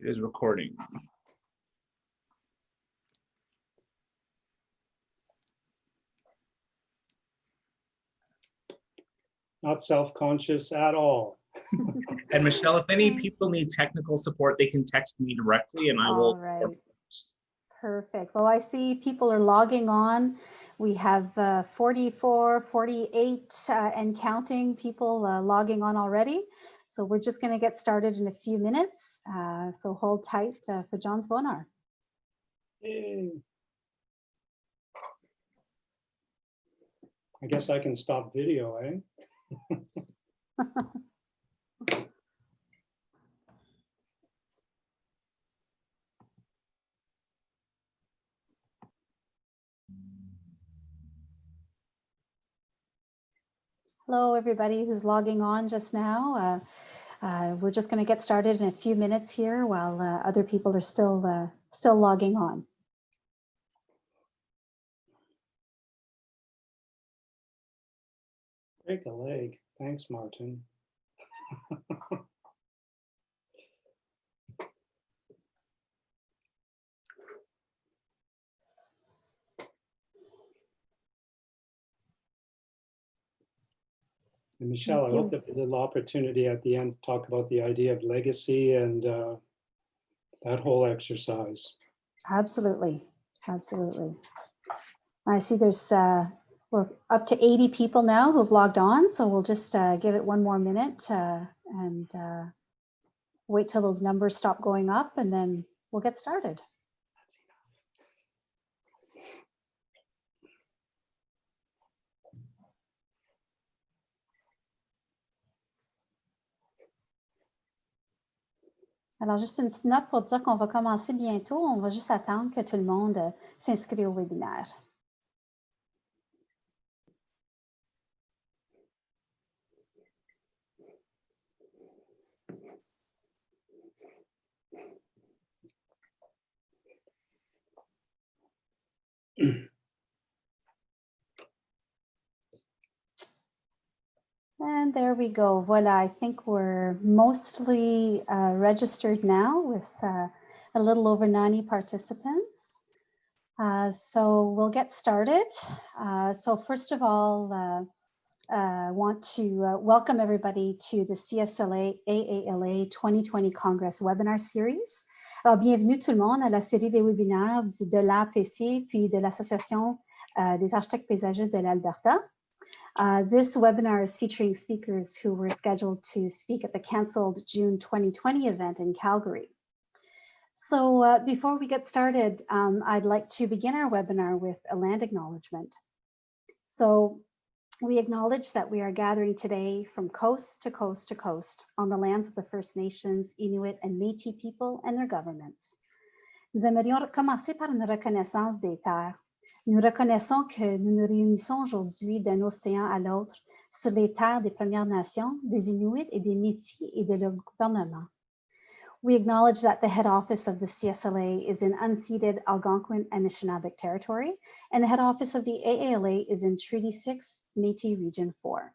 It is recording. Not self-conscious at all. And Michelle, if any people need technical support, they can text me directly and I will. All right. Perfect. Well, I see people are logging on. We have 44, 48 and counting people logging on already. So we're just going to get started in a few minutes. So hold tight for John Zvonar. Yay. I guess I can stop video, eh? Hello, everybody who's logging on just now. We're just going to get started in a few minutes here while other people are still logging on. Break a leg. Thanks, Martin. And Michelle, I hope that the little opportunity at the end to talk about the idea of legacy and that whole exercise. Absolutely, absolutely. I see there's we're up to 80 people now who've logged on, so we'll just give it one more minute and wait till those numbers stop going up, and then we'll get started. Alors, juste une petite note pour dire qu'on va commencer bientôt. On va juste attendre que tout le monde s'inscrit au webinaire. And there we go. Voila, I think we're mostly registered now with a little over 90 participants. So we'll get started. So first of all, I want to welcome everybody to the CSLA AALA 2020 Congress webinar series. Alors, bienvenue tout le monde à la série des webinaires de l'APC puis de l'Association des architectes paysagistes de l'Alberta. This webinar is featuring speakers who were scheduled to speak at the canceled June 2020 event in Calgary. So before we get started, I'd like to begin our webinar with a land acknowledgement. So we acknowledge that we are gathering today from coast to coast to coast on the lands of the First Nations, Inuit, and Métis people and their governments. Nous aimerions commencer par une reconnaissance des terres. Nous reconnaissons que nous nous réunissons aujourd'hui d'un océan à l'autre sur les terres des Premières Nations, des Inuits et des Métis et de leur gouvernement. We acknowledge that the head office of the CSLA is in unceded Algonquin and Anishinaabe territory, and the head office of the AALA is in Treaty 6, Métis Region 4.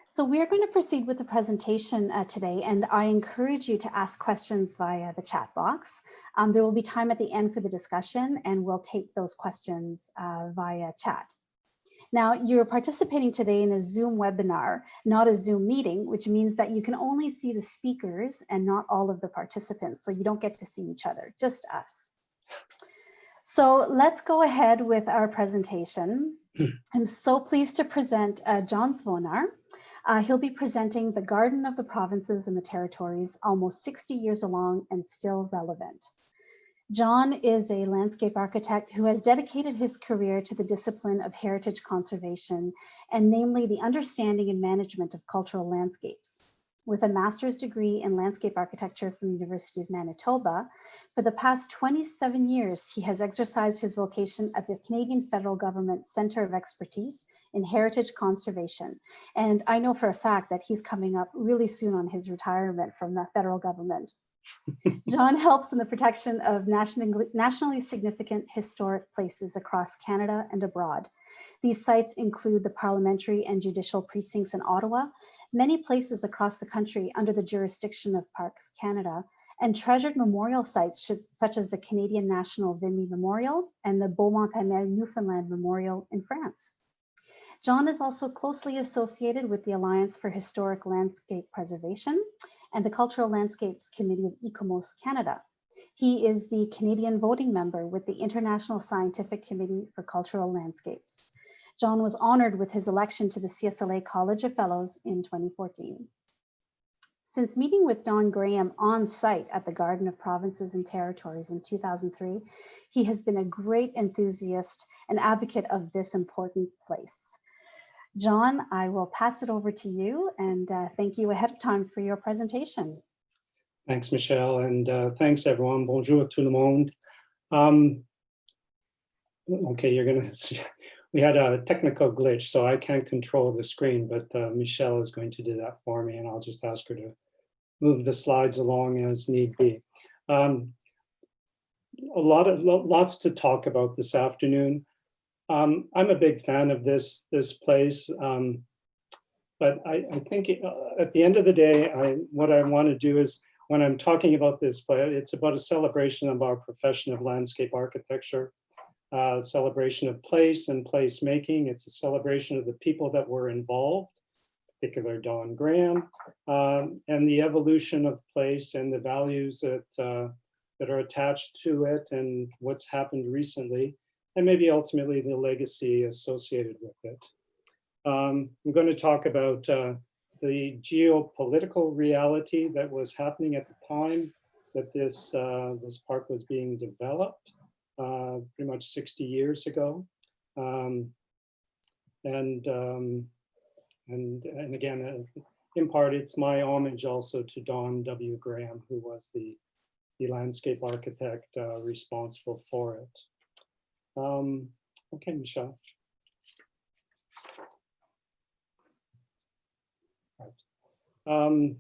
So we are going to proceed with the presentation today, and I encourage you to ask questions via the chat box. There will be time at the end for the discussion, and we'll take those questions via chat. Now, you're participating today in a Zoom webinar, not a Zoom meeting, which means that you can only see the speakers and not all of the participants. So you don't get to see each other, just us. So let's go ahead with our presentation. I'm so pleased to present John Zvonar. He'll be presenting The Garden of the Provinces and the Territories, almost 60 years along and still relevant. John is a landscape architect who has dedicated his career to the discipline of heritage conservation, and namely the understanding and management of cultural landscapes. With a master's degree in landscape architecture from the University of Manitoba, for the past 27 years, he has exercised his vocation at the Canadian Federal Government Centre of Expertise in Heritage Conservation. And I know for a fact that he's coming up really soon on his retirement from the federal government. John helps in the protection of nationally significant historic places across Canada and abroad. These sites include the parliamentary and judicial precincts in Ottawa, many places across the country under the jurisdiction of Parks Canada, and treasured memorial sites such as the Canadian National Vimy Memorial and the Beaumont-Hamel Newfoundland Memorial in France. John is also closely associated with the Alliance for Historic Landscape Preservation and the Cultural Landscapes Committee of ECOMOS Canada. He is the Canadian voting member with the International Scientific Committee for Cultural Landscapes. John was honored with his election to the CSLA College of Fellows in 2014. Since meeting with Don Graham on site at the Garden of Provinces and Territories in 2003, he has been a great enthusiast and advocate of this important place. John, I will pass it over to you, and thank you ahead of time for your presentation. Thanks, Michelle, and thanks everyone. Bonjour tout le monde. Okay, we had a technical glitch, so I can't control the screen, but Michelle is going to do that for me, and I'll just ask her to move the slides along as need be. Lots to talk about this afternoon. I'm a big fan of this place, but I think at the end of the day, what I want to do is, when I'm talking about this play, it's about a celebration of our profession of landscape architecture, celebration of place and place making. It's a celebration of the people that were involved, in particular Don Graham, and the evolution of place and the values that are attached to it and what's happened recently, and maybe ultimately the legacy associated with it. I'm going to talk about the geopolitical reality that was happening at the time that this park was being developed, pretty much 60 years ago. And again, in part, it's my homage also to Don W. Graham, who was the landscape architect responsible for it. Okay, Michelle. On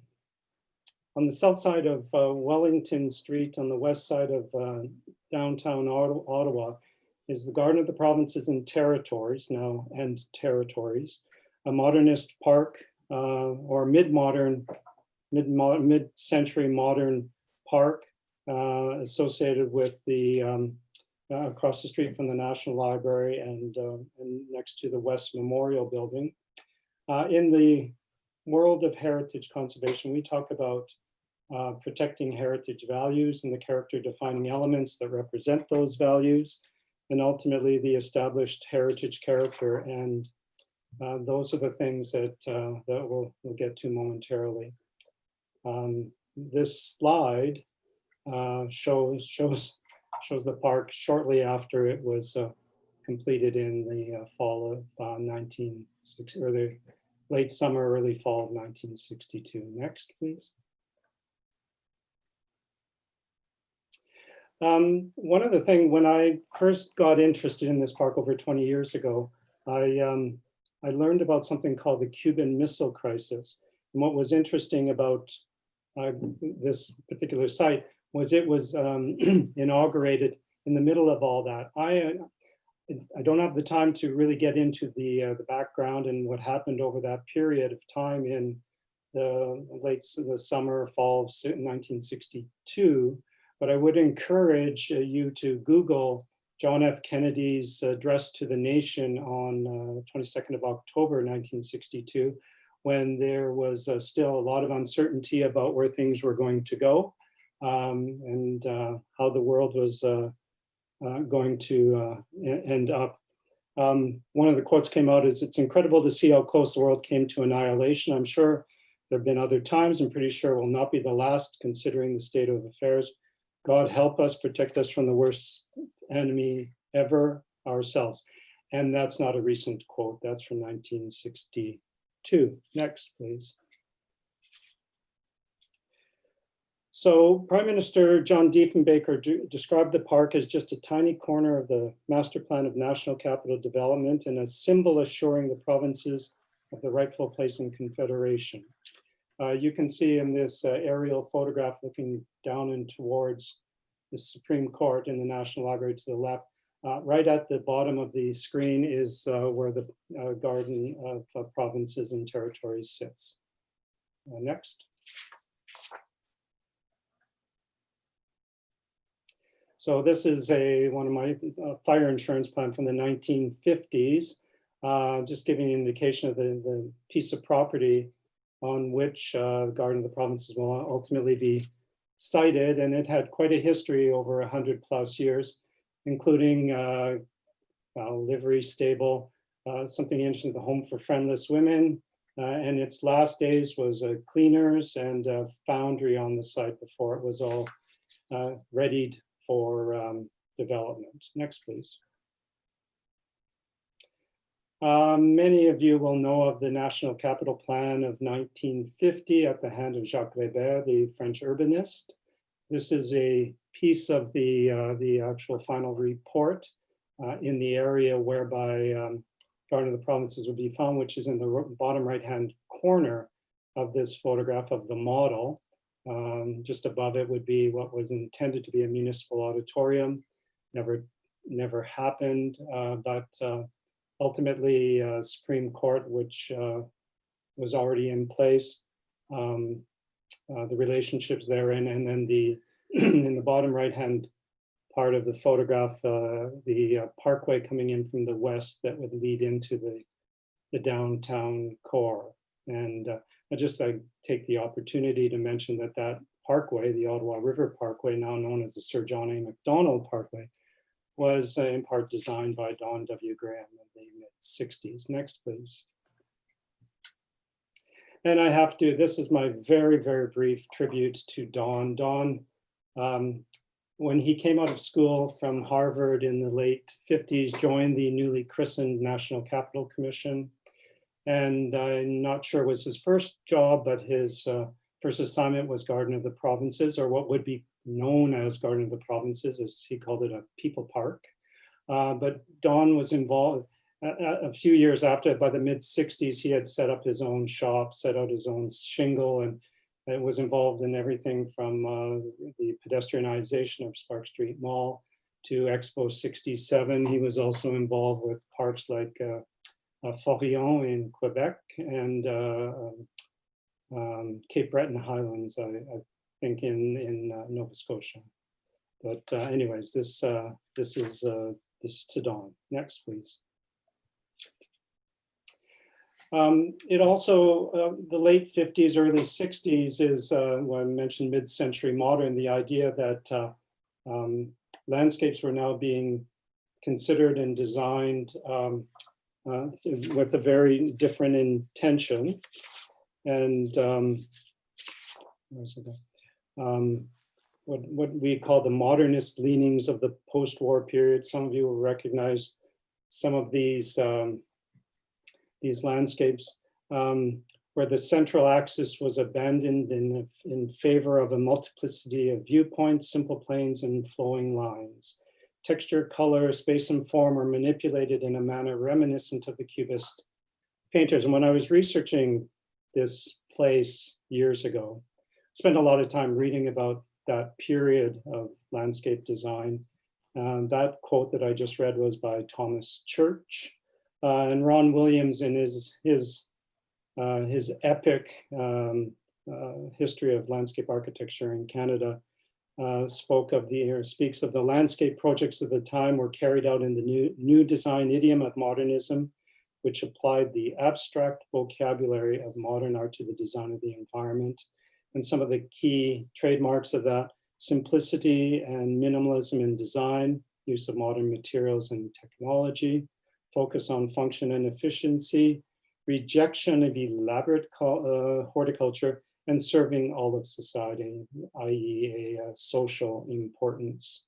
the south side of Wellington Street, on the west side of downtown Ottawa, is the Garden of the Provinces and Territories, now and Territories, a modernist park or mid-century modern park associated with the across the street from the National Library and next to the West Memorial Building. In the world of heritage conservation, we talk about protecting heritage values and the character defining elements that represent those values, and ultimately the established heritage character. And those are the things that we'll get to momentarily. This slide shows the park shortly after it was completed in the fall of 1960, or the late summer, early fall of 1962. Next, please. One of the things, when I first got interested in this park over 20 years ago, I learned about something called the Cuban Missile Crisis. And what was interesting about this particular site was it was inaugurated in the middle of all that. I don't have the time to really get into the background and what happened over that period of time in the summer, fall of 1962, but I would encourage you to Google John F. Kennedy's address to the nation on 22nd of October, 1962, when there was still a lot of uncertainty about where things were going to go and how the world was going to end up. One of the quotes came out is, "It's incredible to see how close the world came to annihilation. I'm sure there have been other times. I'm pretty sure it will not be the last, considering the state of affairs. God help us, protect us from the worst enemy ever, ourselves." And that's not a recent quote. That's from 1962. Next, please. So Prime Minister John Diefenbaker described the park as just a tiny corner of the Master Plan of National Capital Development and a symbol assuring the provinces of the rightful place in Confederation. You can see in this aerial photograph looking down and towards the Supreme Court in the National Library to the left. Right at the bottom of the screen is where the Garden of Provinces and Territories sits. Next. So this is one of my fire insurance plan from the 1950s, just giving an indication of the piece of property on which Garden of the Provinces will ultimately be sited. And it had quite a history over 100+ years, including livery stable, something interesting, the Home for Friendless Women. And its last days was cleaners and a foundry on the site before it was all readied for development. Next, please. Many of you will know of the National Capital Plan of 1950 at the hand of Jacques Greber, the French urbanist. This is a piece of the actual final report in the area whereby Garden of the Provinces would be found, which is in the bottom right-hand corner of this photograph of the model. Just above it would be what was intended to be a municipal auditorium. Never happened, but ultimately Supreme Court, which was already in place, the relationships therein, and then in the bottom right-hand part of the photograph, the parkway coming in from the west that would lead into the downtown core. And I take the opportunity to mention that parkway, the Ottawa River Parkway, now known as the Sir John A. Macdonald Parkway, was in part designed by Don W. Graham in the mid-60s. Next, please. And I have to, this is my very, very brief tribute to Don. Don, when he came out of school from Harvard in the late 50s, joined the newly christened National Capital Commission. And I'm not sure it was his first job, but his first assignment was Garden of the Provinces, or what would be known as Garden of the Provinces, as he called it, a people park. But Don was involved a few years after. By the mid-60s, he had set up his own shop, set out his own shingle, and was involved in everything from the pedestrianization of Spark Street Mall to Expo 67. He was also involved with parks like Forillon in Quebec and Cape Breton Highlands, I think in Nova Scotia. But anyways, this is to Don. Next, please. It also, the late 50s, early 60s is, when I mentioned mid-century modern, the idea that landscapes were now being considered and designed with a very different intention. And what we call the modernist leanings of the post-war period. Some of you will recognize some of these landscapes where the central axis was abandoned in favor of a multiplicity of viewpoints, simple planes, and flowing lines. Texture, color, space, and form are manipulated in a manner reminiscent of the Cubist painters. And when I was researching this place years ago, I spent a lot of time reading about that period of landscape design. That quote that I just read was by Thomas Church. And Ron Williams, in his epic history of landscape architecture in Canada, speaks of the landscape projects of the time were carried out in the new design idiom of modernism, which applied the abstract vocabulary of modern art to the design of the environment. And some of the key trademarks of that: simplicity and minimalism in design, use of modern materials and technology, focus on function and efficiency, rejection of elaborate horticulture, and serving all of society, i.e. a social importance.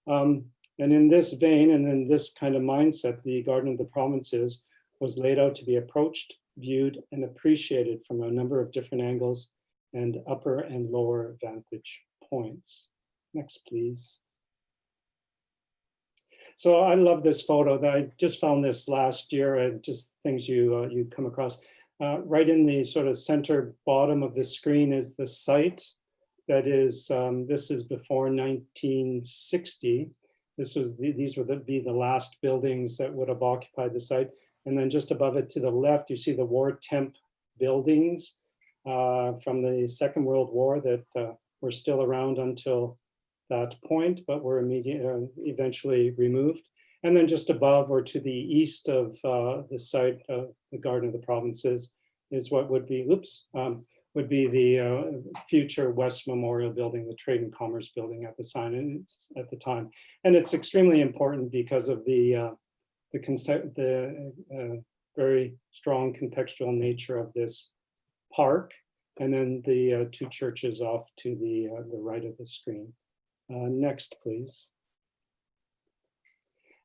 And in this vein, and in this kind of mindset, the Garden of the Provinces was laid out to be approached, viewed, and appreciated from a number of different angles and upper and lower vantage points. Next, please. So I love this photo. I just found this last year, and just things you come across. Right in the sort of center bottom of the screen is the site that is, this is before 1960. These would be the last buildings that would have occupied the site. And then just above it to the left, you see the war temp buildings from the Second World War that were still around until that point, but were eventually removed. And then just above or to the east of the site of the Garden of the Provinces is what would be, would be the future West Memorial Building, the Trade and Commerce Building at the sign, and it's at the time. And it's extremely important because of the very strong contextual nature of this park, and then the two churches off to the right of the screen. Next, please.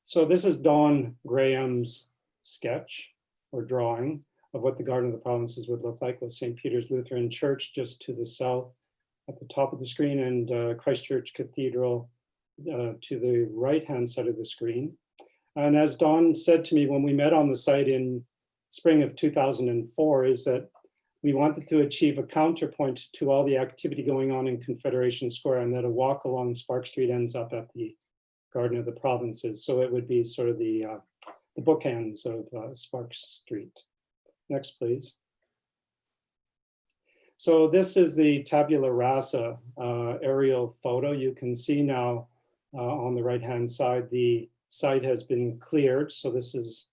So this is Don Graham's sketch or drawing of what the Garden of the Provinces would look like, with St. Peter's Lutheran Church just to the south at the top of the screen, and Christchurch Cathedral to the right-hand side of the screen. And as Don said to me when we met on the site in spring of 2004, is that we wanted to achieve a counterpoint to all the activity going on in Confederation Square, and that a walk along Spark Street ends up at the Garden of the Provinces. So it would be sort of the bookends of Spark Street. Next, please. So this is the tabula rasa aerial photo. You can see now on the right-hand side, the site has been cleared. So this is,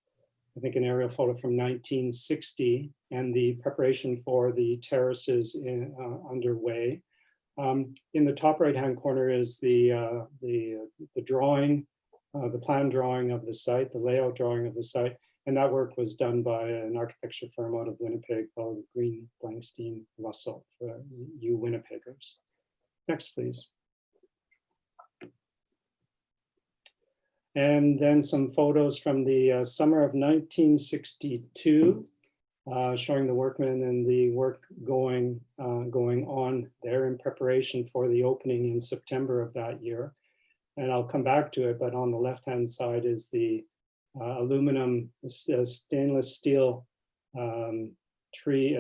I think, an aerial photo from 1960, and the preparation for the terraces underway. In the top right-hand corner is the drawing, the plan drawing of the site, the layout drawing of the site, and that work was done by an architecture firm out of Winnipeg called Green Blankstein Russell, for you Winnipeggers. Next, please. And then some photos from the summer of 1962, showing the workmen and the work going on there in preparation for the opening in September of that year. And I'll come back to it, but on the left-hand side is the aluminum stainless steel tree,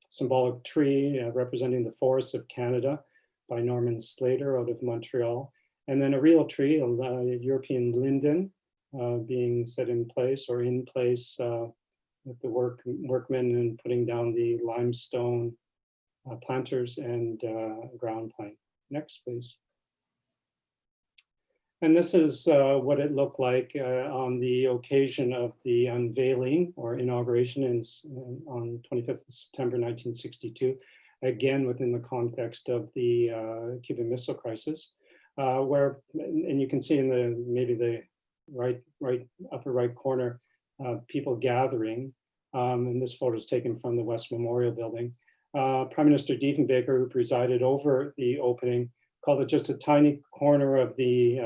symbolic tree representing the forests of Canada by Norman Slater out of Montreal. And then a real tree, a European linden, being set in place or in place with the workmen and putting down the limestone planters and ground plane. Next, please. And this is what it looked like on the occasion of the unveiling or inauguration on 25th of September 1962, again within the context of the Cuban Missile Crisis. Where, and you can see in the maybe the upper right corner, people gathering, and this photo is taken from the West Memorial Building. Prime Minister Diefenbaker, who presided over the opening, called it just a tiny corner of the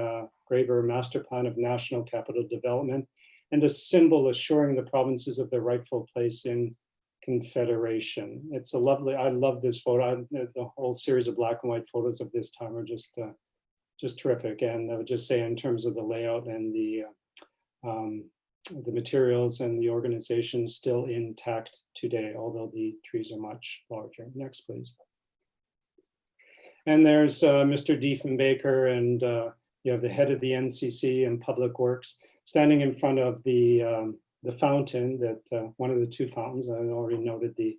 Greber Master Plan of National Capital Development, and a symbol assuring the provinces of their rightful place in Confederation. It's a lovely, I love this photo. The whole series of black and white photos of this time are just terrific. And I would just say, in terms of the layout and the materials and the organization, still intact today, although the trees are much larger. Next, please. And there's Mr. Diefenbaker, and you have the head of the NCC and Public Works standing in front of the fountain, that one of the two fountains. I already noted the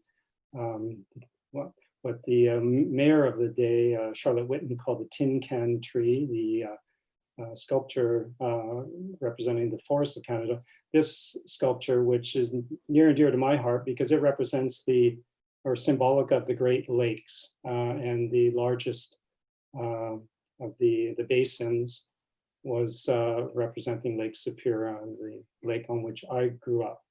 what the mayor of the day, Charlotte Whitten, called the tin can tree, the sculpture representing the forests of Canada. This sculpture, which is near and dear to my heart because it represents or symbolic of the Great Lakes, and the largest of the basins was representing Lake Superior, the lake on which I grew up.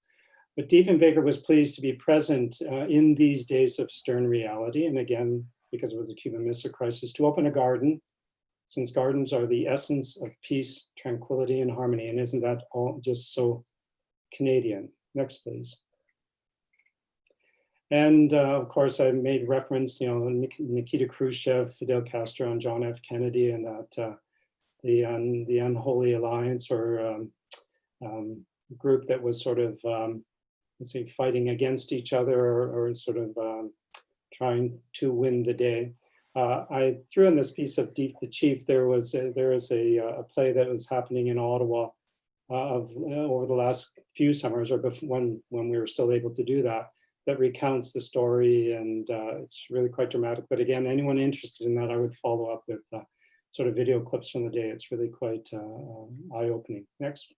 But Diefenbaker was pleased to be present in these days of stern reality, and again, because it was a Cuban Missile Crisis, to open a garden, since gardens are the essence of peace, tranquility, and harmony. And isn't that all just so Canadian? Next, please. And of course, I made reference, Nikita Khrushchev, Fidel Castro, and John F. Kennedy, and that the unholy alliance or group that was sort of, let's say, fighting against each other or sort of trying to win the day. I threw in this piece of Deep the Chief. There is a play that was happening in Ottawa over the last few summers, or when we were still able to do that, that recounts the story, and it's really quite dramatic. But again, anyone interested in that, I would follow up with sort of video clips from the day. It's really quite eye-opening. Next.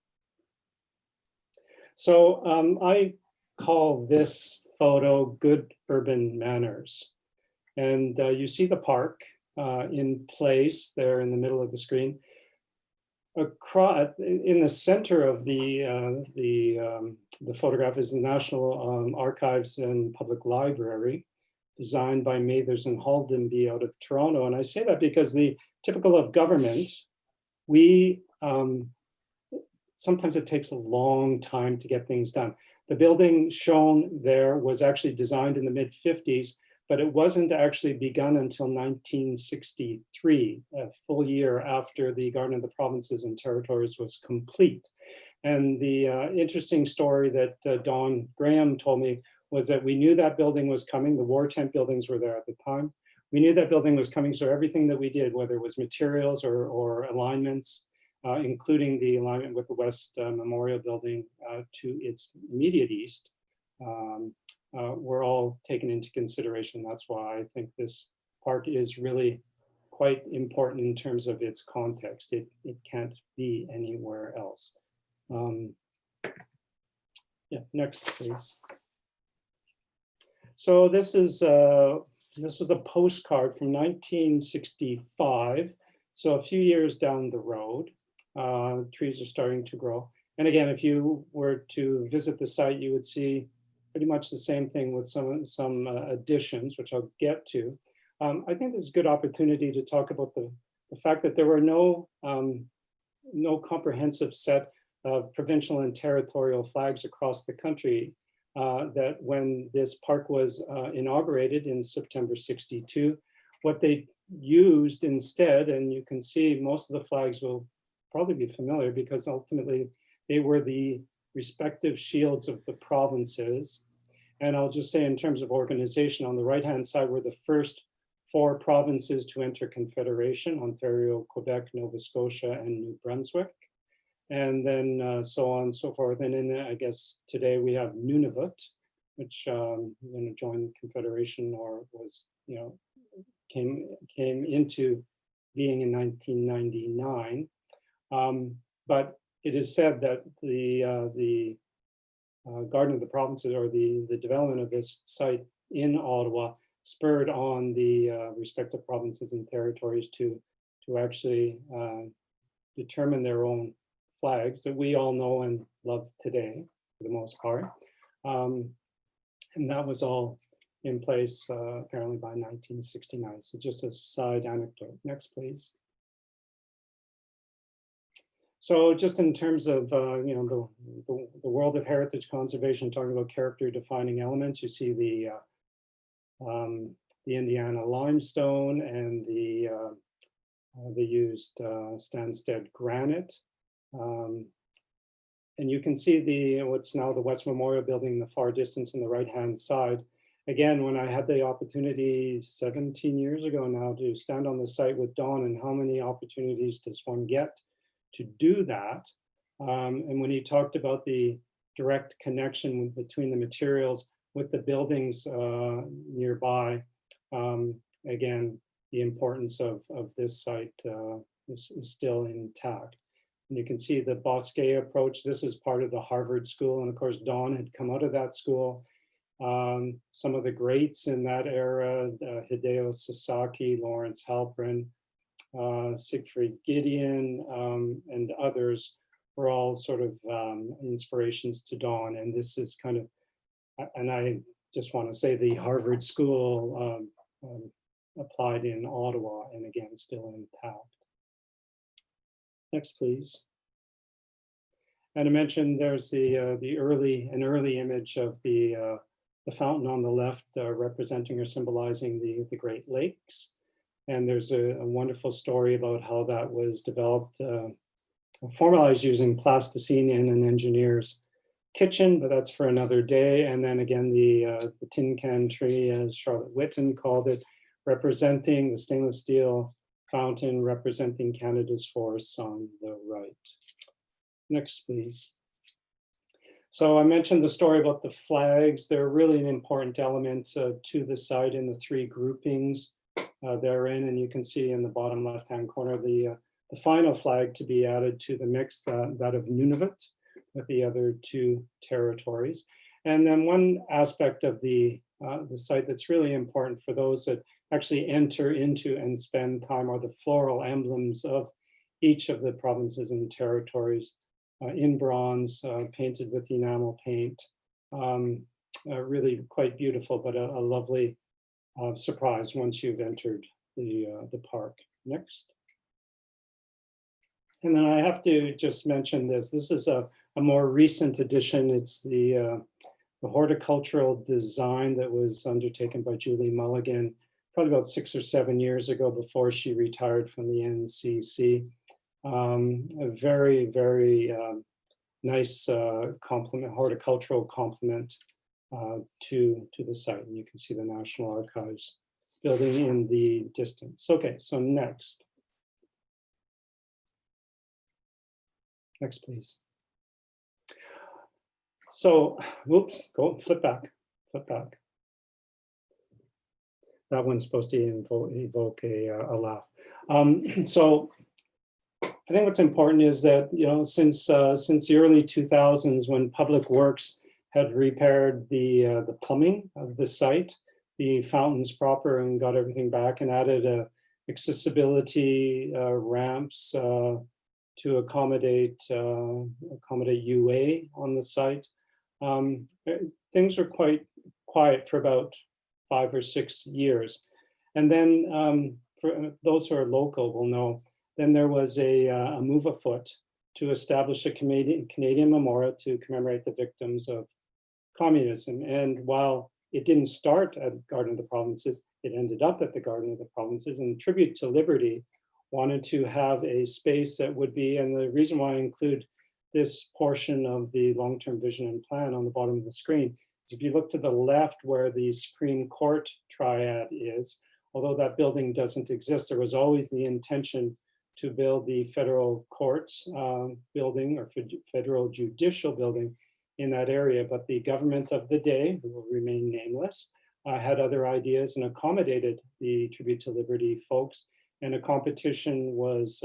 So I call this photo good urban manners. And you see the park in place there in the middle of the screen. Across, in the center of the photograph is the National Archives and Public Library, designed by Mathers and Haldenby out of Toronto. And I say that because the typical of government, we sometimes it takes a long time to get things done. The building shown there was actually designed in the mid-50s, but it wasn't actually begun until 1963, a full year after the Garden of the Provinces and Territories was complete. And the interesting story that Don Graham told me was that we knew that building was coming. The war tent buildings were there at the time. We knew that building was coming, so everything that we did, whether it was materials or alignments, including the alignment with the West Memorial Building to its immediate east, were all taken into consideration. That's why I think this park is really quite important in terms of its context. It can't be anywhere else. Yeah, next, please. So this was a postcard from 1965. So a few years down the road, trees are starting to grow. And again, if you were to visit the site, you would see pretty much the same thing with some additions, which I'll get to. I think this is a good opportunity to talk about the fact that there were no comprehensive set of provincial and territorial flags across the country. That when this park was inaugurated in September '62, what they used instead, and you can see most of the flags will probably be familiar because ultimately they were the respective shields of the provinces. And I'll just say in terms of organization, on the right-hand side were the first 4 provinces to enter Confederation: Ontario, Quebec, Nova Scotia, and New Brunswick. And then so on and so forth. And then I guess today we have Nunavut, which joined Confederation or was, came into being in 1999. But it is said that the Garden of the Provinces, or the development of this site in Ottawa, spurred on the respective provinces and territories to actually determine their own flags that we all know and love today, for the most part. And that was all in place apparently by 1969. So just a side anecdote. Next, please. So just in terms of the world of heritage conservation, talking about character defining elements, you see the Indiana limestone and they used Stansted granite. And you can see what's now the West Memorial Building in the far distance on the right-hand side. Again, when I had the opportunity 17 years ago now to stand on the site with Don, and how many opportunities does one get to do that? And when he talked about the direct connection between the materials with the buildings nearby, again, the importance of this site is still intact. And you can see the Bosquet approach. This is part of the Harvard School. And of course, Don had come out of that school. Some of the greats in that era, Hideo Sasaki, Lawrence Halprin, Siegfried Gideon, and others were all sort of inspirations to Don. And this is kind of, and I just want to say the Harvard School applied in Ottawa, and again, still intact. Next, please. And I mentioned there's an early image of the fountain on the left representing or symbolizing the Great Lakes. And there's a wonderful story about how that was developed, formalized using plasticine in an engineer's kitchen, but that's for another day. And then again, the tin can tree, as Charlotte Whitten called it, representing the stainless steel fountain representing Canada's forests on the right. Next, please. So I mentioned the story about the flags. They're really an important element to the site in the 3 groupings therein. And you can see in the bottom left-hand corner the final flag to be added to the mix, that of Nunavut, with the other two territories. And then one aspect of the site that's really important for those that actually enter into and spend time are the floral emblems of each of the provinces and territories in bronze, painted with enamel paint. Really quite beautiful, but a lovely surprise once you've entered the park. Next. And then I have to just mention this. This is a more recent addition. It's the horticultural design that was undertaken by Julie Mulligan probably about 6 or 7 years ago before she retired from the NCC. A very, very nice horticultural complement to the site. And you can see the National Archives building in the distance. Okay, so next. Next, please. So, whoops, flip back. That one's supposed to evoke a laugh. So I think what's important is that, since the early 2000s, when Public Works had repaired the plumbing of the site, the fountains proper, and got everything back and added accessibility ramps to accommodate UA on the site. Things were quite quiet for about 5 or 6 years. And then for those who are local will know, then there was a move afoot to establish a Canadian memorial to commemorate the victims of communism. And while it didn't start at Garden of the Provinces, it ended up at the Garden of the Provinces. And Tribute to Liberty wanted to have a space that would be, and the reason why I include this portion of the long-term vision and plan on the bottom of the screen is if you look to the left where the Supreme Court triad is, although that building doesn't exist, there was always the intention to build the federal courts building or federal judicial building in that area. But the government of the day, who will remain nameless, had other ideas and accommodated the Tribute to Liberty folks. And a competition was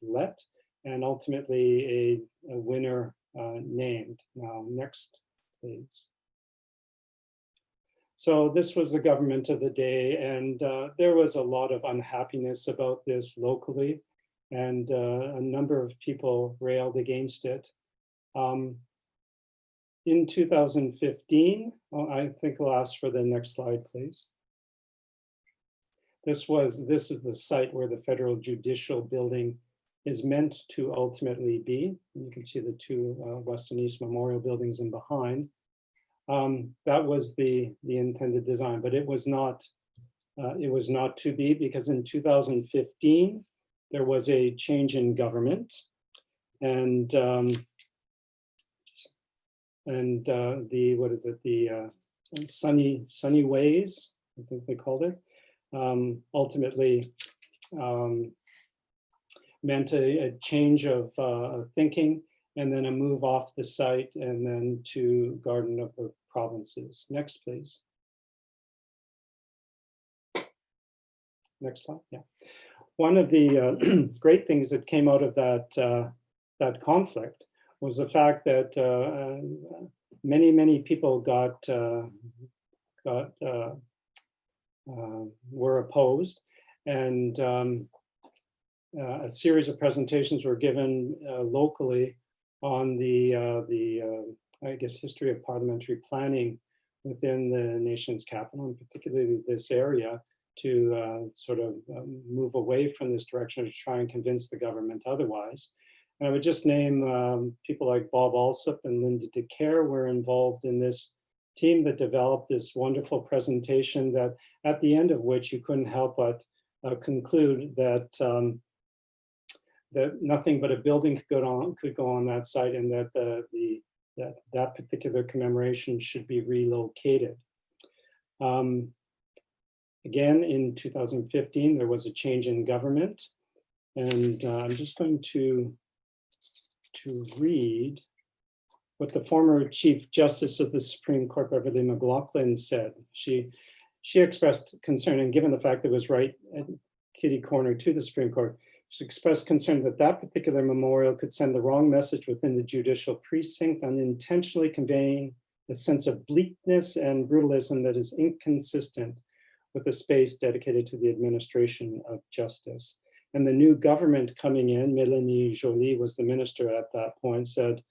let, and ultimately a winner named. Now, next, please. So this was the government of the day, and there was a lot of unhappiness about this locally, and a number of people railed against it. In 2015, I think I'll ask for the next slide, please. This is the site where the federal judicial building is meant to ultimately be. You can see the two West and East Memorial buildings in behind. That was the intended design, but it was not to be, because in 2015 there was a change in government, and the sunny ways, I think they called it, ultimately meant a change of thinking, and then a move off the site, and then to Garden of the Provinces. Next, please. Next slide. Yeah. One of the great things that came out of that conflict was the fact that many people were opposed, and a series of presentations were given locally on the I guess history of parliamentary planning within the nation's capital, and particularly this area, to sort of move away from this direction to try and convince the government otherwise. And I would just name people like Bob Alsop and Linda DeCare were involved in this team that developed this wonderful presentation, that at the end of which you couldn't help but conclude that that nothing but a building could go on that site, and that that particular commemoration should be relocated. Again, in 2015, there was a change in government, and I'm just going to read what the former Chief Justice of the Supreme Court, Beverly McLaughlin, said. She she expressed concern, and given the fact that it was right at kitty corner to the Supreme Court, she expressed concern that that particular memorial could send the wrong message within the judicial precinct, unintentionally conveying a sense of bleakness and brutalism that is inconsistent with the space dedicated to the administration of justice. And the new government coming in, Mélanie Joly was the minister at that point, said,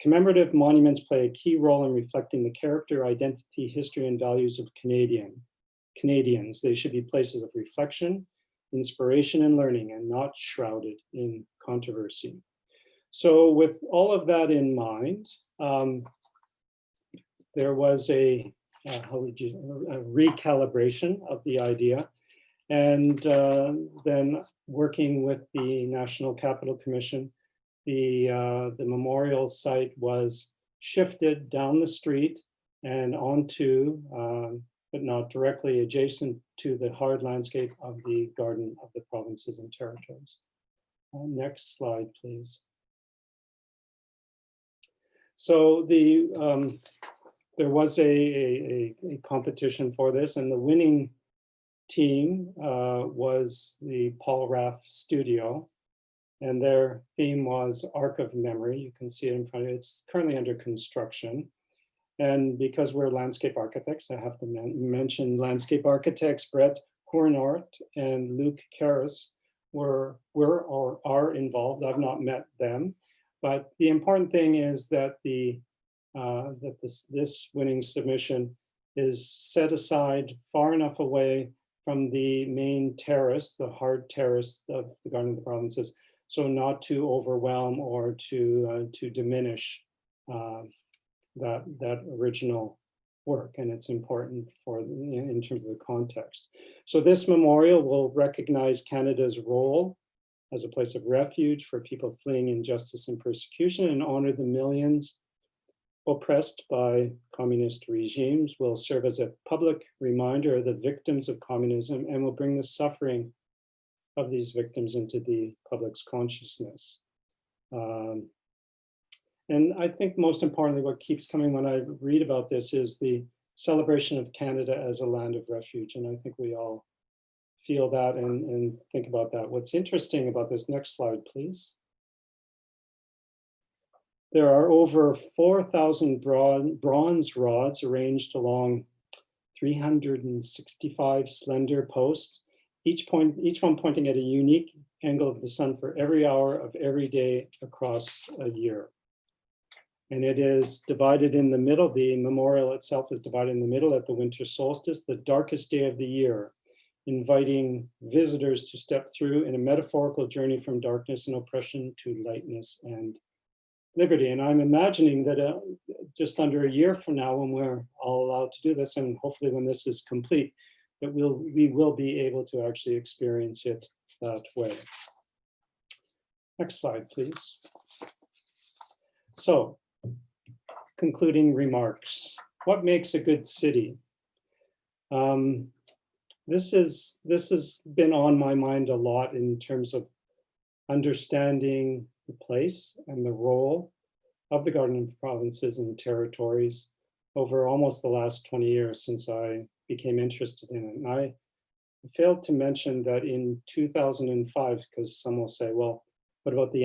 commemorative monuments play a key role in reflecting the character, identity, history, and values of Canadians. They should be places of reflection, inspiration, and learning, and not shrouded in controversy. So with all of that in mind, there was a recalibration of the idea. And then working with the National Capital Commission, the memorial site was shifted down the street and onto, but not directly adjacent to the hard landscape of the Garden of the Provinces and Territories. Next slide, please. So there was a competition for this, and the winning team was the Paul Raff Studio, and their theme was Arc of Memory. You can see it in front of you. It's currently under construction. And because we're landscape architects, I have to mention landscape architects Brett Hornort and Luke Karras were or are involved. I've not met them, but the important thing is that this winning submission is set aside far enough away from the main terrace, the hard terrace of the Garden of the Provinces, so not to overwhelm or to diminish that original work, and it's important for in terms of the context. So this memorial will recognize Canada's role as a place of refuge for people fleeing injustice and persecution, and honor the millions oppressed by communist regimes, will serve as a public reminder of the victims of communism, and will bring the suffering of these victims into the public's consciousness. And I think most importantly, what keeps coming when I read about this is the celebration of Canada as a land of refuge. And I think we all feel that and think about that. What's interesting about this, next slide, please. There are over 4,000 bronze rods arranged along 365 slender posts, each one pointing at a unique angle of the sun for every hour of every day across a year. And it is divided in the middle. The memorial itself is divided in the middle at the winter solstice, the darkest day of the year, inviting visitors to step through in a metaphorical journey from darkness and oppression to lightness and liberty. And I'm imagining that just under a year from now, when we're all allowed to do this, and hopefully when this is complete, that we will be able to actually experience it that way. Next slide, please. So, concluding remarks. What makes a good city? This has been on my mind a lot in terms of understanding the place and the role of the Garden of Provinces and Territories over almost the last 20 years since I became interested in it. And I failed to mention that in 2005, because some will say, well, what about the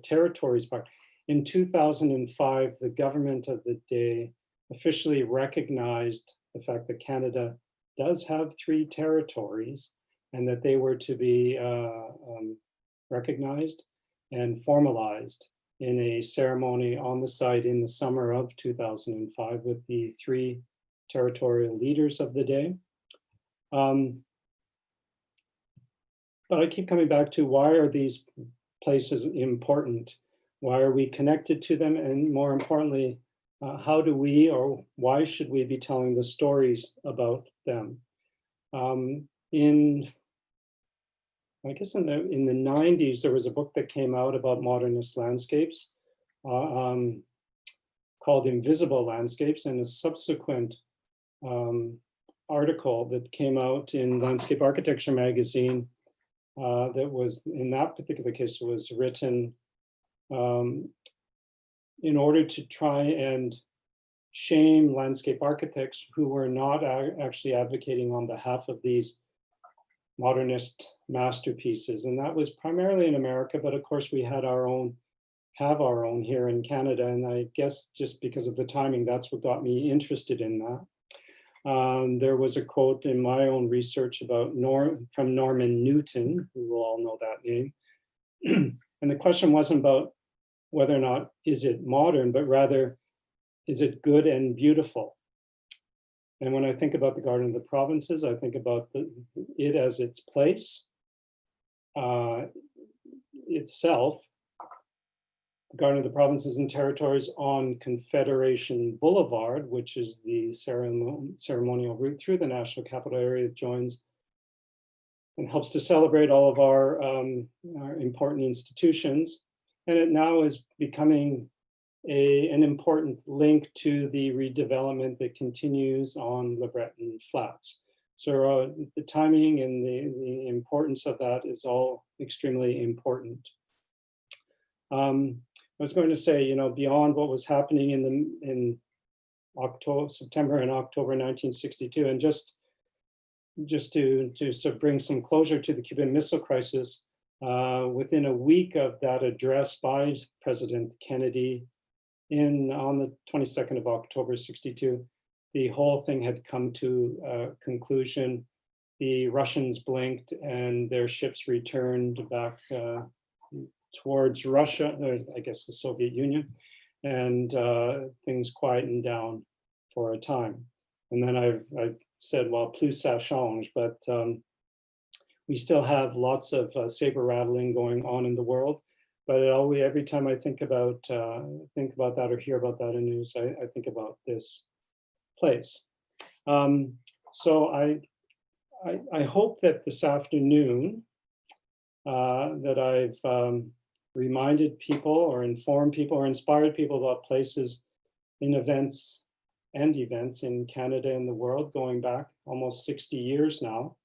territories part? In 2005, the government of the day officially recognized the fact that Canada does have 3 territories and that they were to be recognized and formalized in a ceremony on the site in the summer of 2005 with the 3 territorial leaders of the day. But I keep coming back to, why are these places important? Why are we connected to them? And more importantly, how do we, or why should we be telling the stories about them? I guess in the 90s, there was a book that came out about modernist landscapes called Invisible Landscapes, and a subsequent article that came out in Landscape Architecture magazine that was, in that particular case, was written in order to try and shame landscape architects who were not actually advocating on behalf of these modernist masterpieces. And that was primarily in America, but of course we had have our own here in Canada. And I guess just because of the timing, that's what got me interested in that. There was a quote in my own research about from Norman Newton, who will all know that name. And the question wasn't about whether or not is it modern, but rather, is it good and beautiful? And when I think about the Garden of the Provinces, I think about it as its place, itself. The Garden of the Provinces and Territories on Confederation Boulevard, which is the ceremonial route through the National Capital Area, that joins and helps to celebrate all of our important institutions. And it now is becoming an important link to the redevelopment that continues on Le Breton Flats. So the timing and the importance of that is all extremely important. I was going to say, you know, beyond what was happening in September and October 1962, and just to sort of bring some closure to the Cuban Missile Crisis, within a week of that address by President Kennedy on the 22nd of October 62, the whole thing had come to a conclusion. The Russians blinked and their ships returned back towards Russia, or I guess the Soviet Union, and things quietened down for a time. And then I said, well, plus ça change, but we still have lots of saber rattling going on in the world. But every time I think about that or hear about that in news, I think about this place. So I hope that this afternoon that I've reminded people or informed people or inspired people about places in events in Canada and the world going back almost 60 years now,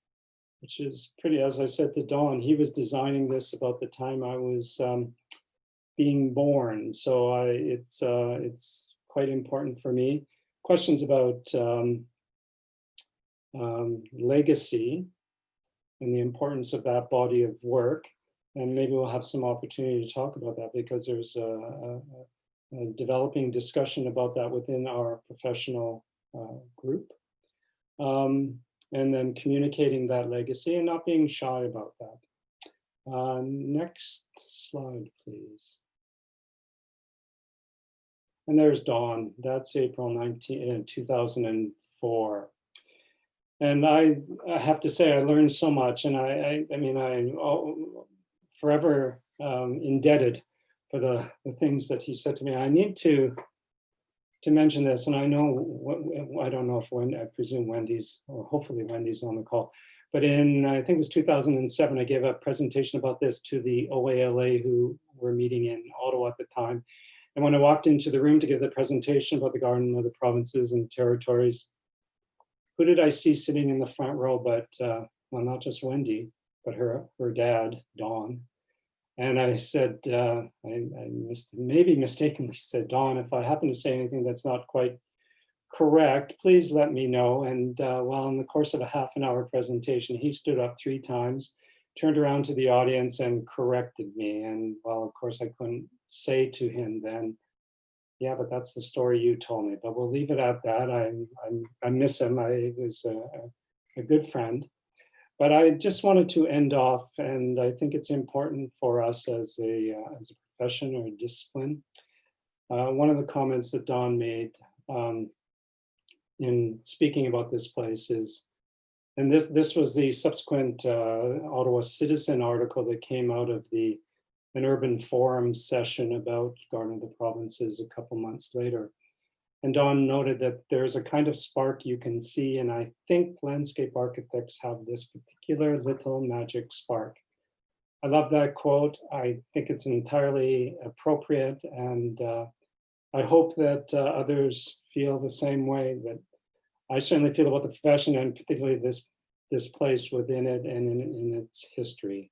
which is pretty, as I said to Don, he was designing this about the time I was being born. So it's quite important for me. Questions about legacy and the importance of that body of work. And maybe we'll have some opportunity to talk about that because there's a developing discussion about that within our professional group. And then communicating that legacy and not being shy about that. Next slide, please. And there's Dawn. That's April 2004. And I have to say, I learned so much, and I'm forever indebted for the things that he said to me. I need to mention this, and I don't know if I presume Wendy's, or hopefully Wendy's on the call, but I think it was 2007, I gave a presentation about this to the OALA who were meeting in Ottawa at the time. And when I walked into the room to give the presentation about the Garden of the Provinces and Territories, who did I see sitting in the front row but, well, not just Wendy, but her dad, Don. And I said, I maybe mistakenly said, Don, if I happen to say anything that's not quite correct, please let me know. And well, in the course of a half an hour presentation, he stood up 3 times, turned around to the audience and corrected me. And well, of course, I couldn't say to him then, yeah, but that's the story you told me. But we'll leave it at that. I miss him. I was a good friend. But I just wanted to end off, and I think it's important for us as a profession or a discipline. One of the comments that Don made in speaking about this place is, and this was the subsequent Ottawa Citizen article that came out of an urban forum session about Garden of the Provinces a couple months later. And Don noted that there's a kind of spark you can see, and I think landscape architects have this particular little magic spark. I love that quote. I think it's entirely appropriate, and I hope that others feel the same way that I certainly feel about the profession, and particularly this place within it and in its history.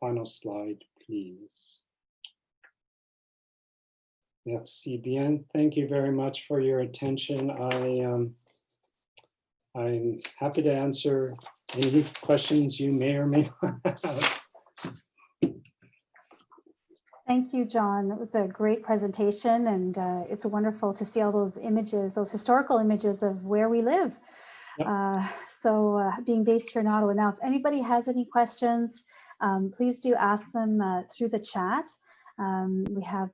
Final slide, please. Merci bien. Thank you very much for your attention. I'm happy to answer any questions you may or may not have. Thank you, John. It was a great presentation, and it's wonderful to see all those images, those historical images of where we live. Yep. Being based here in Ottawa. Now, if anybody has any questions, please do ask them through the chat. We have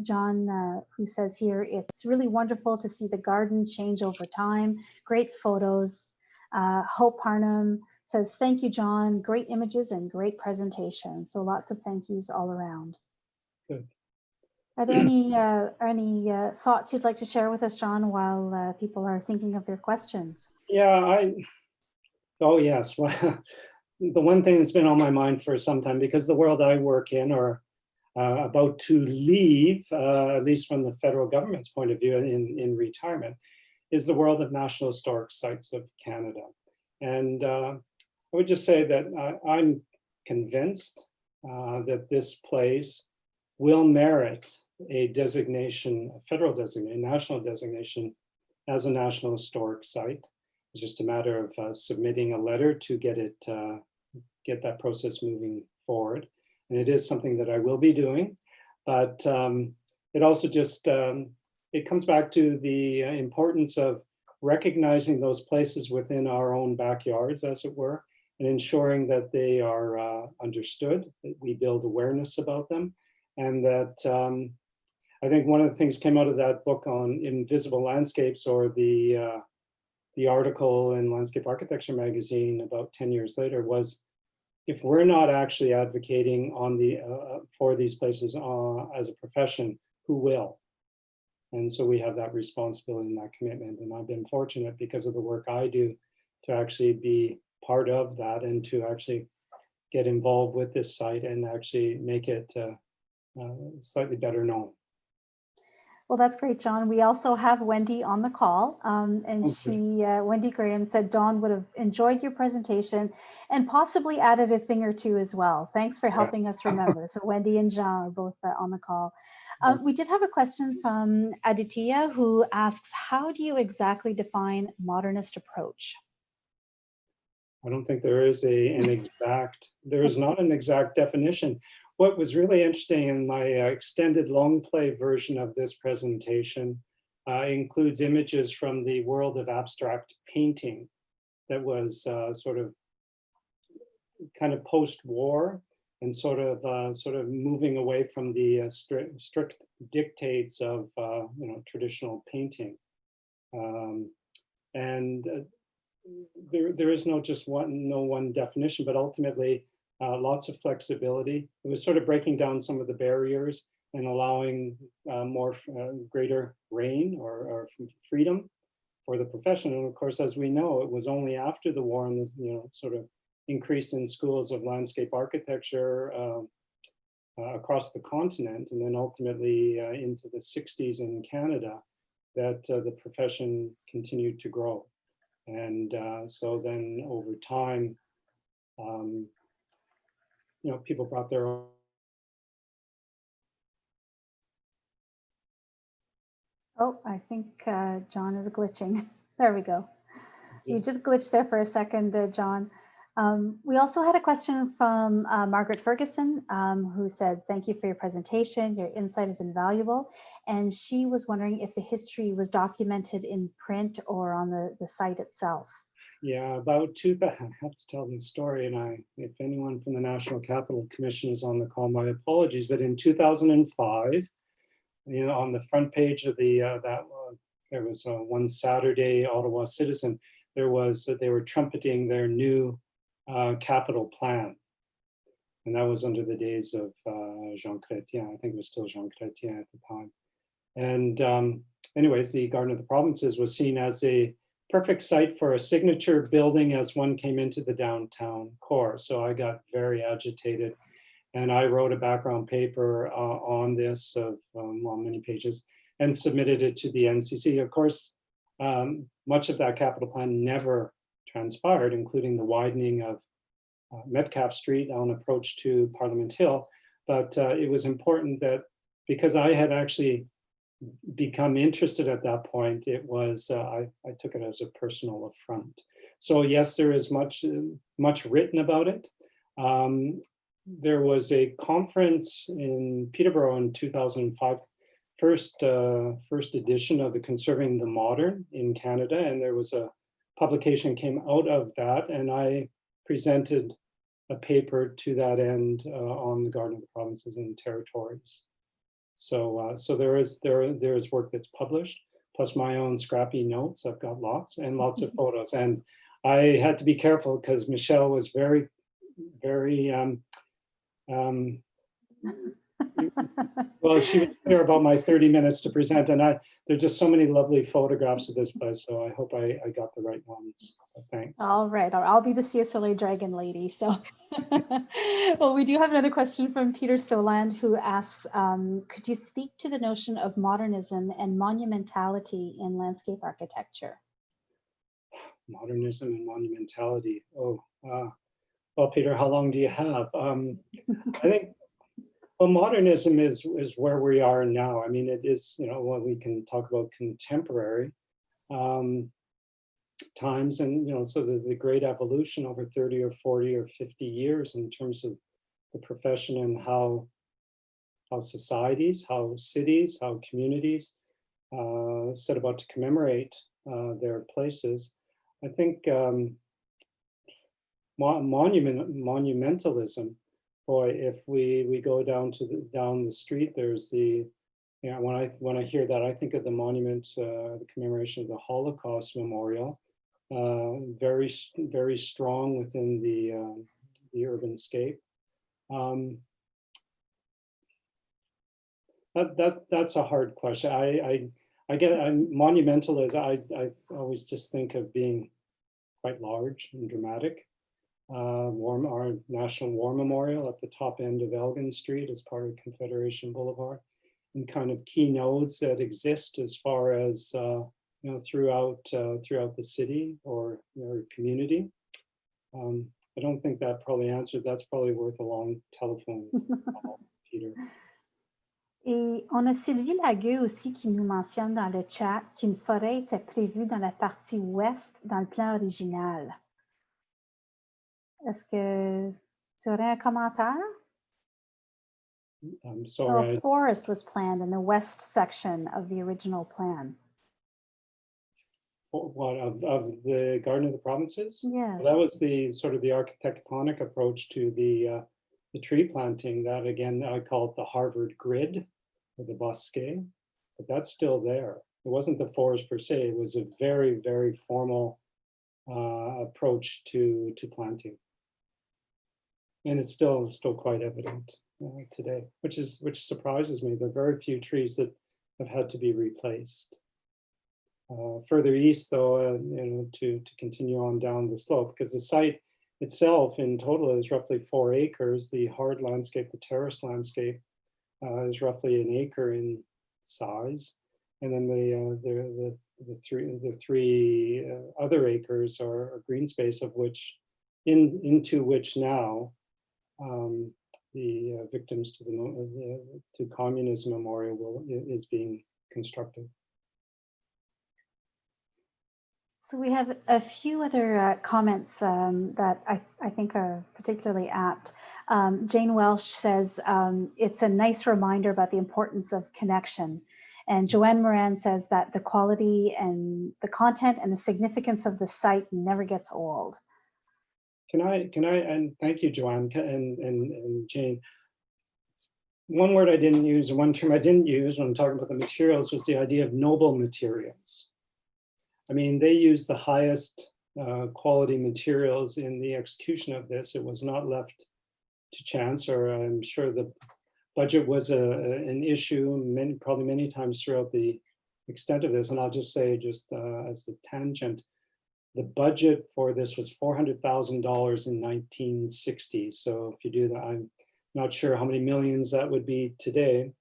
John who says here, it's really wonderful to see the garden change over time. Great photos. Hope Harnham says, thank you, John. Great images and great presentation. So lots of thank yous all around. Good. Are there any thoughts you'd like to share with us, John, while people are thinking of their questions? Yeah, oh yes. Well, the one thing that's been on my mind for some time, because the world I work in or about to leave, at least from the federal government's point of view in retirement, is the world of National Historic Sites of Canada. And I would just say that I'm convinced that this place will merit a designation, a federal designation, national designation as a National Historic Site. It's just a matter of submitting a letter to get that process moving forward. And it is something that I will be doing, but it also just, it comes back to the importance of recognizing those places within our own backyards, as it were, and ensuring that they are understood, that we build awareness about them, and that I think one of the things came out of that book on invisible landscapes, or the article in Landscape Architecture magazine about 10 years later, was if we're not actually advocating on for these places as a profession, who will? And so we have that responsibility and that commitment. And I've been fortunate, because of the work I do, to actually be part of that and to actually get involved with this site and actually make it slightly better known. Well, that's great, John. We also have Wendy on the call, and Wendy Graham said Dawn would have enjoyed your presentation and possibly added a thing or two as well. Thanks for helping us remember. So Wendy and John are both on the call. We did have a question from Aditya, who asks, how do you exactly define modernist approach? I don't think there is there is not an exact definition. What was really interesting in my extended long play version of this presentation includes images from the world of abstract painting that was sort of kind of post-war and sort of moving away from the strict dictates of traditional painting. There is no one definition, but ultimately lots of flexibility. It was sort of breaking down some of the barriers and allowing greater reign or freedom for the profession. And of course, as we know, it was only after the war and sort of increased in schools of landscape architecture across the continent, and then ultimately into the 60s in Canada, that the profession continued to grow. And so then over time, people brought their own. Oh, I think John is glitching. There we go. You just glitched there for a second, John. We also had a question from Margaret Ferguson, who said, thank you for your presentation. Your insight is invaluable. And she was wondering if the history was documented in print or on the site itself. Yeah, about 2000, I have to tell this story, and if anyone from the National Capital Commission is on the call, my apologies, but in 2005, on the front page of there was one Saturday Ottawa Citizen, they were trumpeting their new capital plan. And that was under the days of Jean Chrétien. I think it was still Jean Chrétien at the time. And anyways, the Garden of the Provinces was seen as a perfect site for a signature building as one came into the downtown core. So I got very agitated, and I wrote a background paper on this of many pages and submitted it to the NCC. Of course, much of that capital plan never transpired, including the widening of Metcalfe Street on approach to Parliament Hill. But it was important that, because I had actually become interested at that point, it was, I took it as a personal affront. So yes, there is much written about it. There was a conference in Peterborough in 2005, first edition of the Conserving the Modern in Canada, and there was a publication came out of that, and I presented a paper to that end on the Garden of the Provinces and Territories. So there is work that's published, plus my own scrappy notes. I've got lots and lots of photos, and I had to be careful because Michelle was very well, she was clear about my 30 minutes to present, and there's just so many lovely photographs of this place, so I hope I got the right ones. Thanks. All right, I'll be the CSLA Dragon Lady. So, well, we do have another question from Peter Soland, who asks, could you speak to the notion of modernism and monumentality in landscape architecture? Modernism and monumentality. Oh, well, Peter, how long do you have? I think, well, modernism is where we are now. I mean, it is, what we can talk about contemporary times, and so the great evolution over 30 or 40 or 50 years in terms of the profession and how societies, how cities, how communities set about to commemorate their places. I think monumentalism, boy, if we go down the street, there's the, when I hear that, I think of the monument, the commemoration of the Holocaust Memorial, very strong within the urban scape. That's a hard question. I get monumentalism. I always just think of being quite large and dramatic. Our National War Memorial at the top end of Elgin Street as part of Confederation Boulevard, and kind of key nodes that exist as far as throughout the city or community. I don't think that probably answered. That's probably worth a long telephone call, Peter. Et on a Sylvie Lagueux aussi qui nous mentionne dans le chat qu'une forêt était prévue dans la partie ouest dans le plan original. Est-ce que tu aurais un commentaire? I'm sorry. So a forest was planned in the west section of the original plan. What, of the Garden of the Provinces? Yes. Well, that was the sort of the architectonic approach to the tree planting. That, again, I call it the Harvard grid, or the bosquet, but that's still there. It wasn't the forest per se. It was a very, very formal approach to planting, and it's still quite evident today, which surprises me. There are very few trees that have had to be replaced. Further east, though, to continue on down the slope, because the site itself in total is roughly 4 acres. The hard landscape, the terraced landscape, is roughly 1 acre in size, and then the three other acres are green space, of which into which now the Victims to Communism Memorial is being constructed. So we have a few other comments that I think are particularly apt. Jane Welsh says, it's a nice reminder about the importance of connection. And Joanne Moran says that the quality and the content and the significance of the site never gets old. Can I, and thank you, Joanne and Jane. One word I didn't use, and one term I didn't use when I'm talking about the materials, was the idea of noble materials. I mean, they used the highest quality materials in the execution of this. It was not left to chance, or I'm sure the budget was an issue probably many times throughout the extent of this. And I'll just say, just as the tangent, the budget for this was $400,000 in 1960. So if you do that, I'm not sure how many millions that would be today.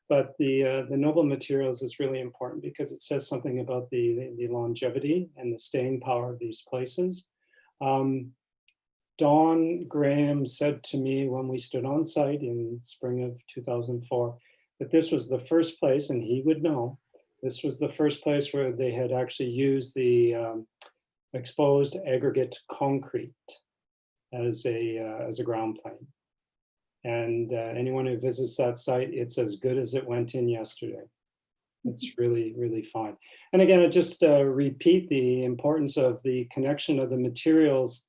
But the noble materials is really important because it says something about the longevity and the staying power of these places. Don Graham said to me when we stood on site in spring of 2004 that this was the first place, and he would know, this was the first place where they had actually used the exposed aggregate concrete as a ground plane. And anyone who visits that site, it's as good as it went in yesterday. It's really, really fine. And again, I just repeat the importance of the connection of the materials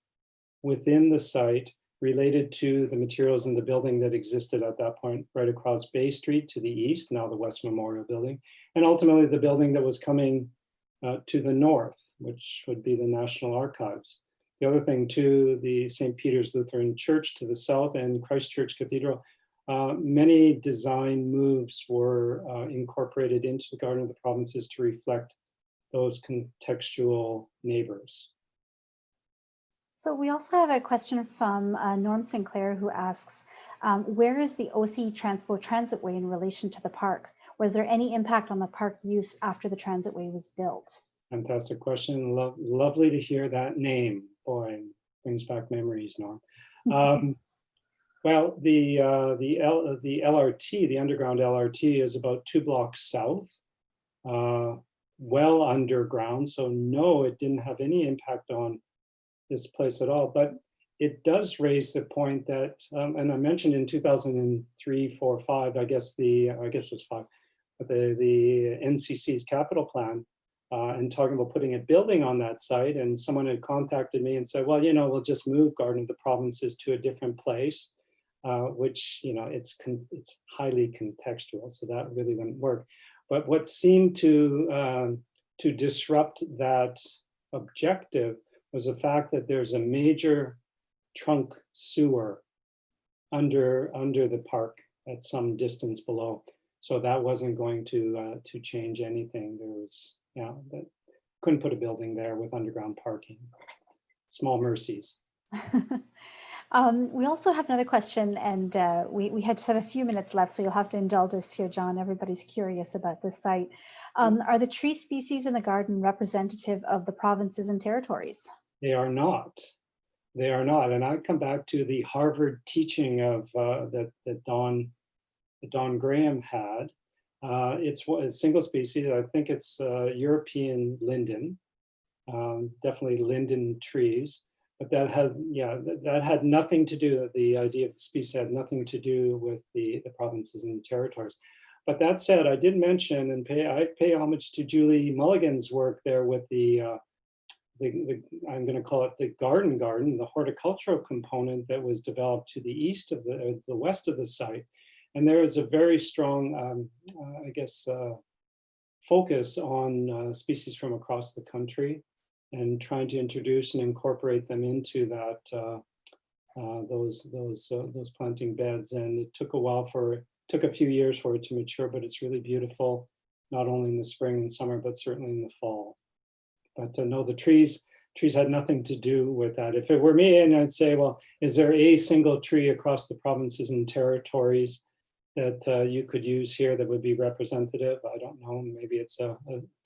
within the site related to the materials in the building that existed at that point, right across Bay Street to the east, now the West Memorial Building, and ultimately the building that was coming to the north, which would be the National Archives. The other thing too, the St. Peter's Lutheran Church to the south and Christ Church Cathedral, many design moves were incorporated into the Garden of the Provinces to reflect those contextual neighbors. So we also have a question from Norm Sinclair, who asks, where is the OC Transpo Transitway in relation to the park? Was there any impact on the park use after the transitway was built? Fantastic question. Lovely to hear that name. Boy, brings back memories, Norm. Well, the LRT, the underground LRT, is about 2 blocks south, well underground. So no, it didn't have any impact on this place at all. But it does raise the point that, and I mentioned in 2003, 4, 5, I guess it was 5, but the NCC's capital plan, and talking about putting a building on that site. And someone had contacted me and said, well, you know, we'll just move Garden of the Provinces to a different place, which, you know, it's highly contextual, so that really wouldn't work. But what seemed to disrupt that objective was the fact that there's a major trunk sewer under the park at some distance below. So that wasn't going to change anything. There was, that couldn't put a building there with underground parking. Small mercies. We also have another question, and we had just have a few minutes left, so you'll have to indulge us here, John. Everybody's curious about this site. Are the tree species in the garden representative of the provinces and territories? They are not. They are not. And I come back to the Harvard teaching of that Don Graham had. It's a single species. I think it's European linden, definitely linden trees. But that had nothing to do, the idea of the species had nothing to do with the provinces and territories. But that said, I did mention and I pay homage to Julie Mulligan's work there with I'm going to call it the garden, the horticultural component that was developed to the east of the west of the site. And there is a very strong, focus on species from across the country and trying to introduce and incorporate them into that those planting beds. And it took took a few years for it to mature, but it's really beautiful, not only in the spring and summer, but certainly in the fall. But no, the trees had nothing to do with that. If it were me, and I'd say, well, is there a single tree across the provinces and territories that you could use here that would be representative? I don't know. Maybe it's a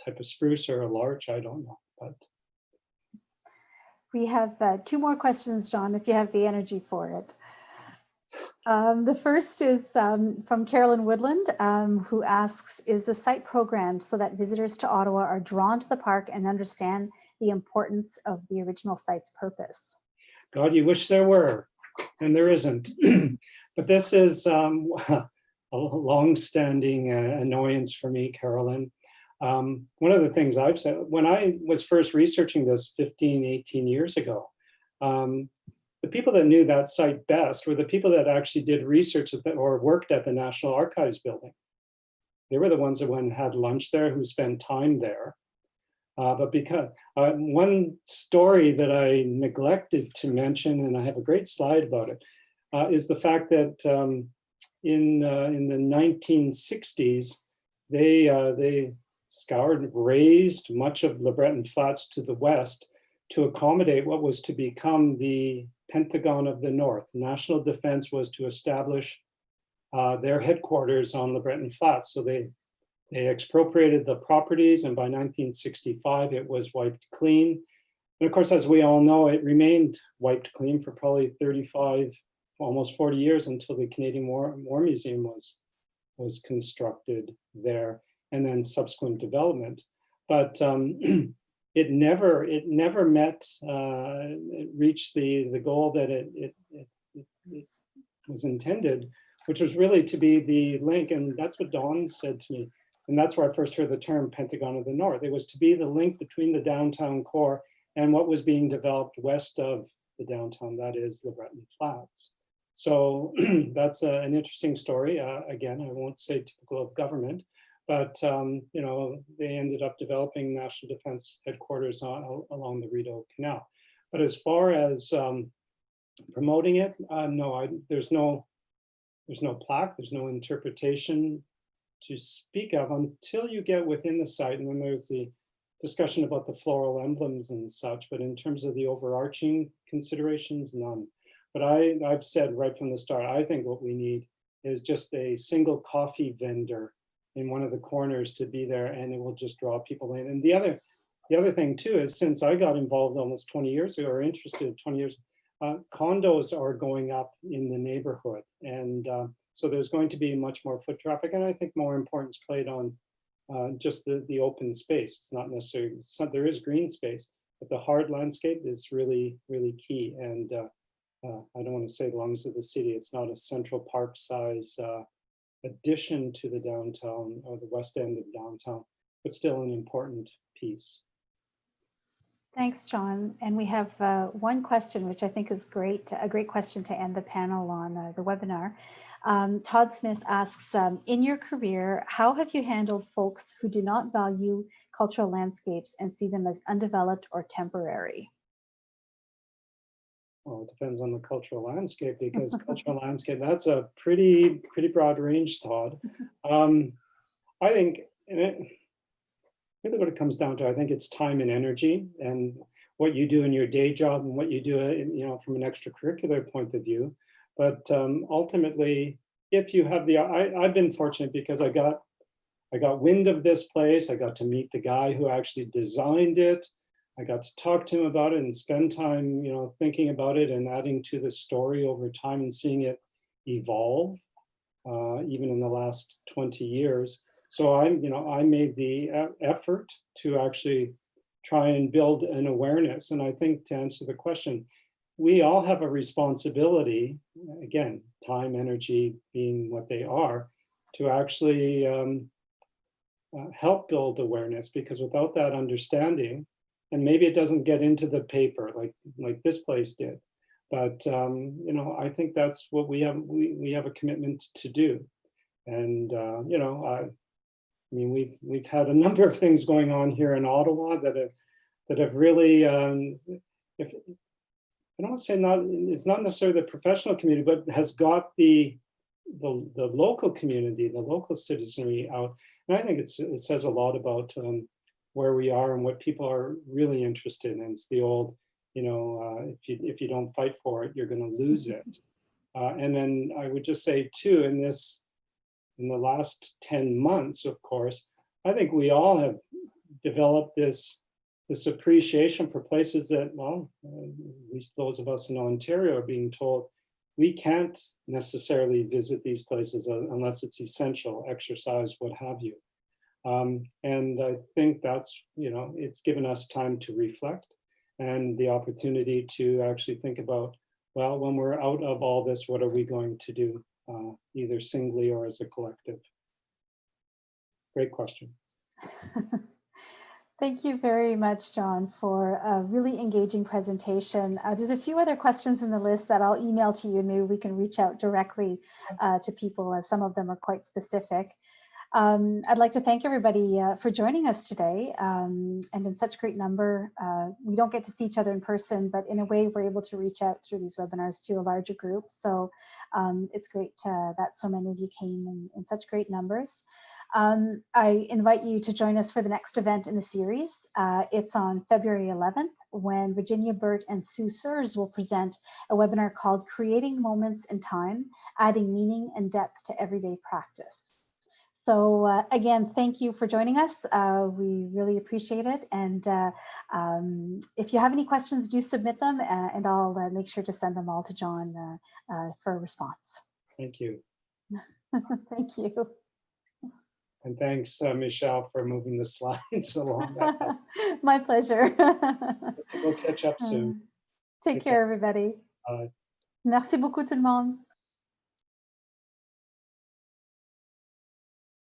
type of spruce or a larch. I don't know. But we have 2 more questions, John, if you have the energy for it. The first is from Carolyn Woodland, who asks, is the site programmed so that visitors to Ottawa are drawn to the park and understand the importance of the original site's purpose? God, you wish there were, and there isn't. But this is a long-standing annoyance for me, Carolyn. One of the things I've said, when I was first researching this 15, 18 years ago, the people that knew that site best were the people that actually did research or worked at the National Archives building. They were the ones that went and had lunch there, who spent time there. But because one story that I neglected to mention, and I have a great slide about it, is the fact that in the 1960s, they scoured and raised much of LeBreton Flats to the west to accommodate what was to become the Pentagon of the North. National Defense was to establish their headquarters on LeBreton Flats. So they expropriated the properties, and by 1965, it was wiped clean. And of course, as we all know, it remained wiped clean for probably 35, almost 40 years until the Canadian War Museum was was constructed there, and then subsequent development. But it never met, it reached the goal that it was intended, which was really to be the link. And that's what Dawn said to me. And that's where I first heard the term Pentagon of the North. It was to be the link between the downtown core and what was being developed west of the downtown, that is the Breton Flats. So that's an interesting story. Again, I won't say typical of government, but you know, they ended up developing National Defense Headquarters along the Rideau Canal. But as far as promoting it, no, there's no plaque, there's no interpretation to speak of until you get within the site, and then there's the discussion about the floral emblems and such. But in terms of the overarching considerations, none. But I've said right from the start, I think what we need is just a single coffee vendor in one of the corners to be there, and it will just draw people in. And the other thing too is, since I got involved almost 20 years ago, or interested 20 years, condos are going up in the neighborhood, and so there's going to be much more foot traffic, and I think more importance played on just the open space. It's not necessarily, there is green space, but the hard landscape is really, really key. And I don't want to say the lungs of the city, it's not a Central Park size addition to the downtown or the west end of downtown, but still an important piece. Thanks, John. And we have one question, which I think is great, a great question to end the panel on the webinar. Todd Smith asks, in your career, how have you handled folks who do not value cultural landscapes and see them as undeveloped or temporary? Well, it depends on the cultural landscape, because cultural landscape, that's a pretty broad range, Todd. I think, really what it comes down to, I think it's time and energy, and what you do in your day job and what you do, you know, from an extracurricular point of view. But ultimately, if you have I've been fortunate because I got wind of this place. I got to meet the guy who actually designed it. I got to talk to him about it and spend time, you know, thinking about it and adding to the story over time and seeing it evolve, even in the last 20 years. So I made the effort to actually try and build an awareness. And I think, to answer the question, we all have a responsibility, again, time, energy being what they are, to actually help build awareness, because without that understanding, and maybe it doesn't get into the paper like this place did, but you know, I think that's what we have a commitment to do. And you know, I mean, we've had a number of things going on here in Ottawa that have really, if I don't want to say it's not necessarily the professional community, but has got the local community, the local citizenry out. And I think it says a lot about where we are and what people are really interested in. It's the old, you know, if you don't fight for it, you're going to lose it. And then I would just say too, in the last 10 months, of course, I think we all have developed this appreciation for places that, well, at least those of us in Ontario are being told we can't necessarily visit these places unless it's essential, exercise, what have you. And I think that's, you know, it's given us time to reflect and the opportunity to actually think about, well, when we're out of all this, what are we going to do, either singly or as a collective? Great question. Thank you very much, John, for a really engaging presentation. There's a few other questions in the list that I'll email to you, and maybe we can reach out directly to people, as some of them are quite specific. I'd like to thank everybody for joining us today, and in such great number. We don't get to see each other in person, but in a way we're able to reach out through these webinars to a larger group. So it's great that so many of you came in such great numbers. I invite you to join us for the next event in the series. It's on February 11th, when Virginia Burt and Sue Sears will present a webinar called Creating Moments in Time, Adding Meaning and Depth to Everyday Practice. So again, thank you for joining us. We really appreciate it. And if you have any questions, do submit them, and I'll make sure to send them all to John for a response. Thank you. Thank you. And thanks, Michelle, for moving the slides along. My pleasure. We'll catch up soon. Take care, everybody. Bye. Merci beaucoup tout le monde.